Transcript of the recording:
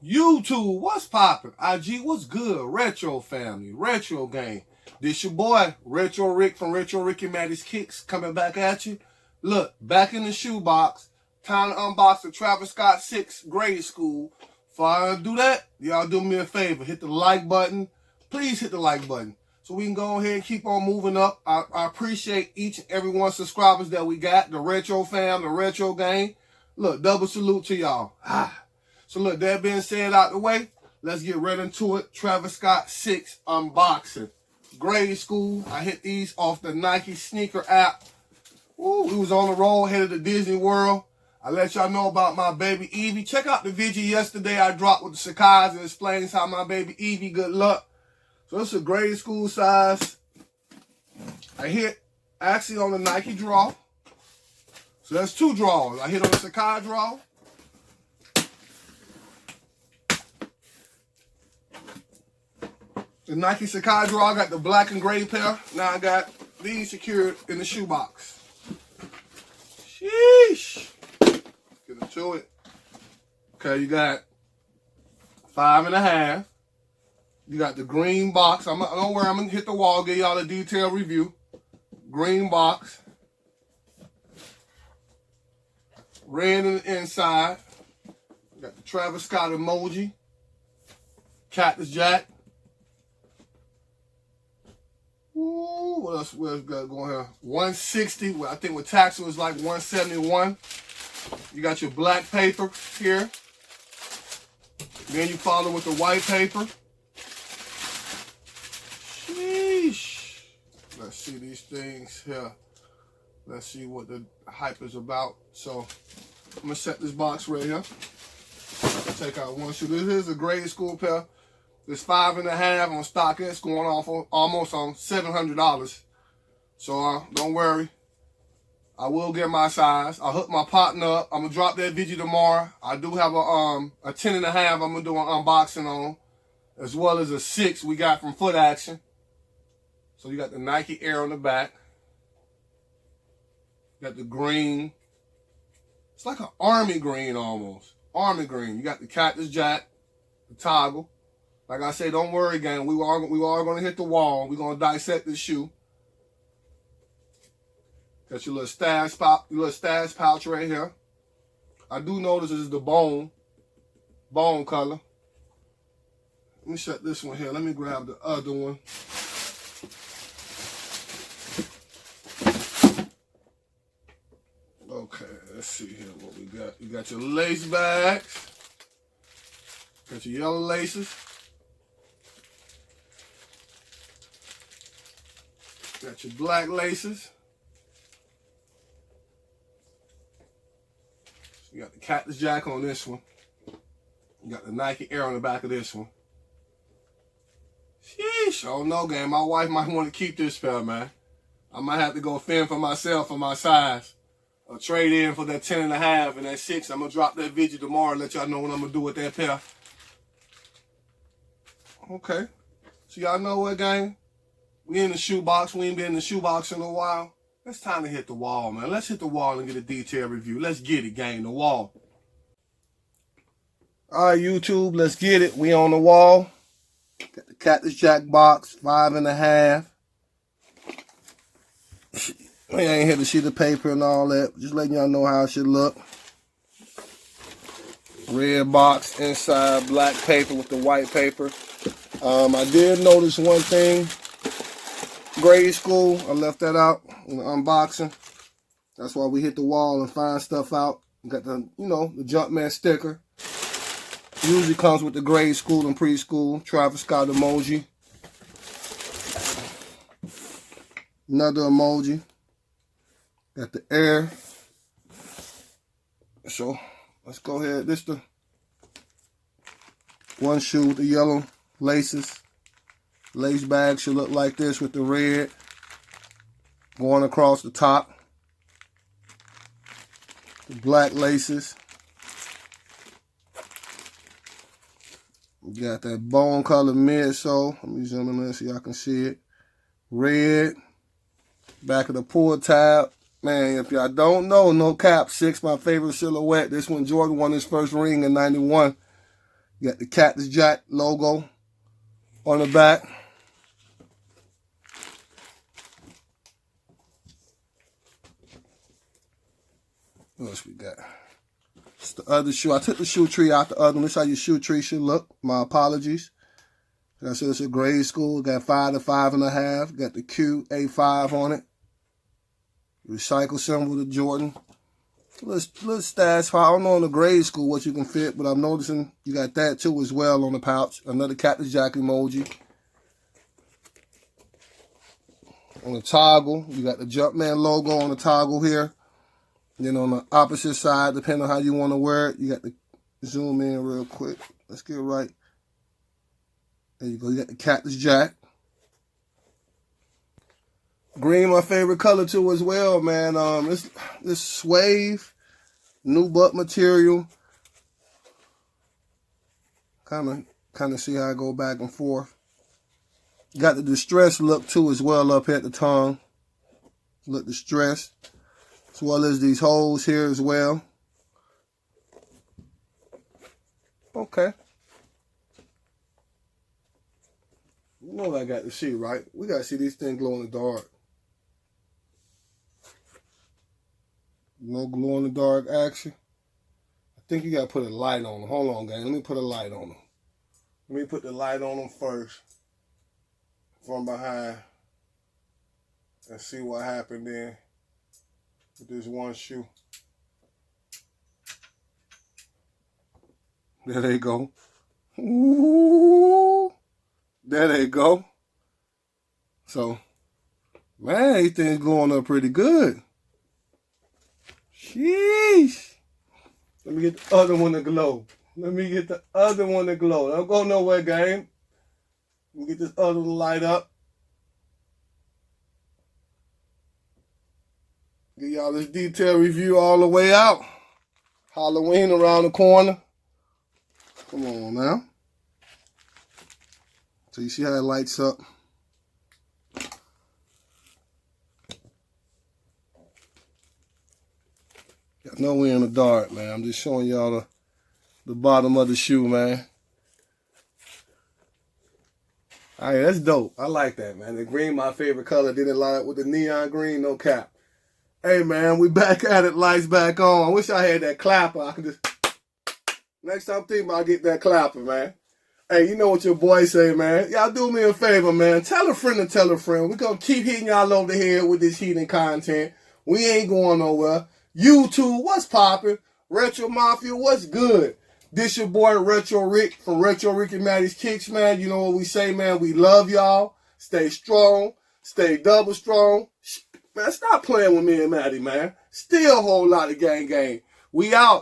YouTube, what's poppin'? IG, what's good? Retro family, retro gang. This your boy, Retro Rick from Retro Ricky Maddie's Kicks, coming back at you. Look, back in the shoebox. Time to unbox the Travis Scott 6th grade school. Before I do that, y'all do me a favor. Hit the like button. Please hit the like button. So we can go ahead and keep on moving up. I appreciate each and every one subscribers that we got. The Retro fam, the Retro gang. Look, double salute to y'all. So look, that being said out the way, let's get right into it. Travis Scott 6 unboxing. Grade school. I hit these off the Nike sneaker app. Ooh, we was on the road, headed to Disney World. I let y'all know about my baby Evie. Check out the video yesterday I dropped with the Sakai's and explains how my baby Evie, good luck. So it's a grade school size. I hit actually on the Nike draw. So that's two draws. I hit on the Sakai draw. The Nike Sakai draw, I got the black and gray pair. Now I got these secured in the shoebox. Sheesh. Get into it. Okay, you got 5.5. You got the green box. Don't worry, I'm going to hit the wall, give y'all a detailed review. Green box. Red in the inside. You got the Travis Scott emoji. Cactus Jack. Ooh, what else we got going here? 160. Well, I think with tax it was like 171. You got your black paper here. Then you follow with the white paper. Sheesh. Let's see these things here. Let's see what the hype is about. So I'm gonna set this box right here. Take out one shoe. This is a grade school pair. It's 5.5 on StockX, going off on almost on $700. So don't worry. I will get my size. I'll hook my partner up. I'm gonna drop that video tomorrow. I do have a 10.5 I'm gonna do an unboxing on, as well as a 6 we got from Foot Action. So you got the Nike Air on the back. You got the green. It's like an army green almost. Army green. You got the Cactus Jack, the toggle. Like I say, don't worry, gang. We are going to hit the wall. We're going to dissect this shoe. Got your little stash pouch right here. I do notice this is the bone color. Let me shut this one here. Let me grab the other one. Okay, let's see here what we got. You got your lace bags. Got your yellow laces. Got your black laces. You got the Cactus Jack on this one. You got the Nike Air on the back of this one. Sheesh, oh no, gang. My wife might want to keep this pair, man. I might have to go fend for myself for my size. Or trade in for that 10.5 and that 6. I'm going to drop that video tomorrow and let y'all know what I'm going to do with that pair. Okay. So y'all know what, gang? We in the shoebox. We ain't been in the shoebox in a while. It's time to hit the wall, man. Let's hit the wall and get a detailed review. Let's get it, gang. The wall. All right, YouTube. Let's get it. We on the wall. Got the Cactus Jack box. 5.5. We ain't here to see the paper and all that. Just letting y'all know how it should look. Red box inside, black paper with the white paper. I did notice one thing. Grade school, I left that out in the unboxing. That's why we hit the wall and find stuff out. Got the, the Jumpman sticker. Usually comes with the grade school and preschool. Travis Scott emoji. Another emoji. Got the Air. So let's go ahead. This the one shoe with the yellow laces. Lace bag should look like this with the red going across the top. The black laces. You got that bone color midsole. Let me zoom in there so y'all can see it. Red. Back of the pull tab. Man, if y'all don't know, no cap, 6, my favorite silhouette. This one, Jordan won his first ring in '91. Got the Cactus Jack logo on the back. What else we got? It's the other shoe. I took the shoe tree out the other one. This is how your shoe tree should look. My apologies. Like I said, it's a grade school. Got 5 to 5.5. Got the QA5 on it. Recycle symbol to Jordan. Little stash. I don't know in the grade school what you can fit, but I'm noticing you got that too as well on the pouch. Another Cactus Jack emoji. On the toggle, you got the Jumpman logo on the toggle here. Then on the opposite side, depending on how you want to wear it, you got the zoom in real quick. Let's get it right. There you go. You got the Cactus Jack. Green, my favorite color too as well, man. This suede, nubuck material. Kind of see how I go back and forth. Got the distressed look too as well up here at the tongue. Look distressed. As well as these holes here as well. Okay. You know what I got to see, right? We got to see these things glow in the dark. No glow in the dark action. I think you got to put a light on them. Hold on, gang. Let me put a light on them. Let me put the light on them first. From behind. And see what happened then. With this one shoe. There they go. Ooh. There they go. So, man, these things going up pretty good. Sheesh. Let me get the other one to glow. Let me get the other one to glow. Don't go nowhere, game. Let me get this other one to light up. Give y'all this detailed review all the way out. Halloween around the corner. Come on now. So you see how it lights up? Got nowhere in the dark, man. I'm just showing y'all the bottom of the shoe, man. All right, that's dope. I like that, man. The green, my favorite color. Didn't line up with the neon green, no cap. Hey, man, we back at it. Lights back on. I wish I had that clapper. I can just... Next time I'm thinking about getting that clapper, man. Hey, you know what your boy say, man. Y'all do me a favor, man. Tell a friend to tell a friend. We're going to keep hitting y'all over the head with this heating content. We ain't going nowhere. YouTube, what's poppin'? Retro Mafia, what's good? This your boy, Retro Rick from Retro Rick and Maddie's Kicks, man. You know what we say, man. We love y'all. Stay strong. Stay double strong. Man, stop playing with me and Maddie, man. Still a whole lot of gang. We out.